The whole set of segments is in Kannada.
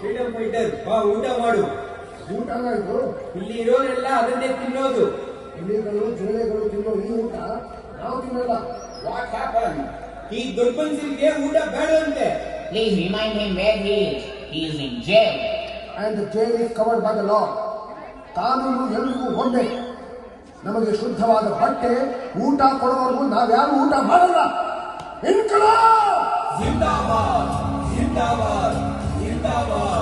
ಫ್ರೀಡಮ್ ಫೈಟರ್ ಬಾ ಊಟ ಮಾಡು. ಊಟ ಆಯ್ತು. ಇಲ್ಲಿ ಇರೋರೆಲ್ಲ ಅದನ್ನೇ ತಿನ್ನೋದು. ಇಲಿಗಳು ಜಿರಳೆಗಳು ತಿನ್ನೋ ಈ ಊಟ ನಾವು ತಿನ್ನಲ್ಲ. What happen? ಈ ದೊಡ್ಡ ಮನುಷ್ಯರಿಗೆ ಊಟ ಬೇಡವಂತೆ. Please remind him where he is. He is in jail. And the jail is covered by the law. ಕಾನೂನು ಎಲ್ರಿಗೂ ಒಂದೇ. ನಮಗೆ ಶುದ್ಧವಾದ ಬಟ್ಟೆ ಊಟ ಕೊಡುವವರೆಗೂ ನಾವ್ಯಾರು ಊಟ ಮಾಡಲ್ಲ. ಇನ್ಕಲಾಬ್ ಜಿಂದಾಬಾದ್ ಜಿಂದಾಬಾದ್ ಜಿಂದಾಬಾದ್.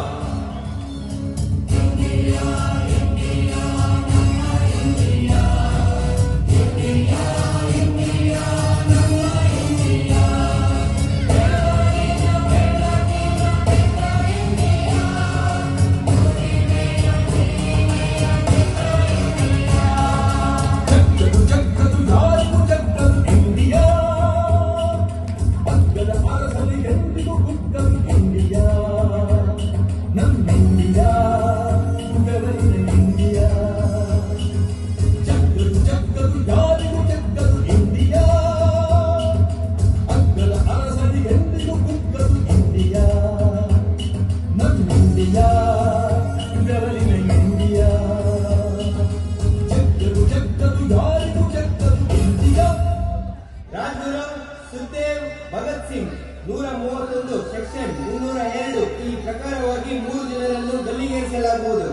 ಸುಖದೇವ್ ಭಗತ್ ಸಿಂಗ್ 131 ಸೆಕ್ಷನ್ 302 ಈ ಪ್ರಕಾರವಾಗಿ 3 ಜನರನ್ನು ಗಲ್ಲಿಗೇರಿಸಲಾಗುವುದು.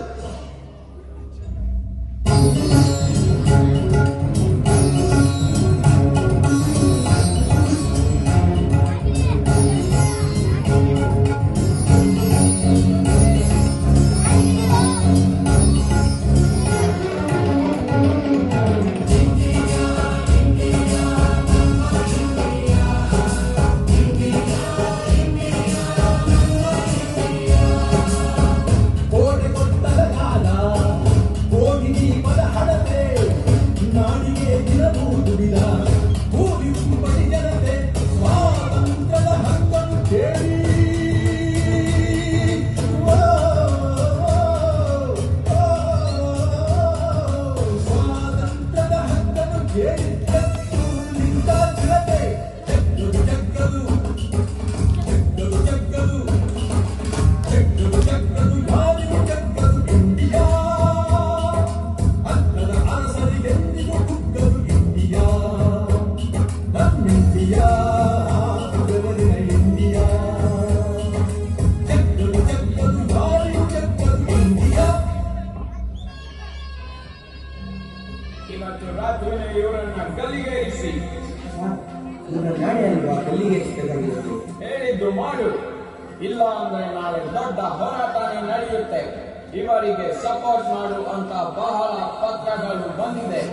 ಇವತ್ತು ರಾತ್ರಿ ಇವರನ್ನ ಗಲ್ಲಿಗೇರಿಸಿ ಹೇಳಿದ್ದು ಮಾಡು, ಇಲ್ಲ ಅಂದ್ರೆ ನಾಳೆ ದೊಡ್ಡ ಹೋರಾಟನೇ ನಡೆಯುತ್ತೆ. ಇವರಿಗೆ ಸಪೋರ್ಟ್ ಮಾಡು ಅಂತ ಬಹಳ ಪತ್ರಗಳು ಬಂದಿದೆ.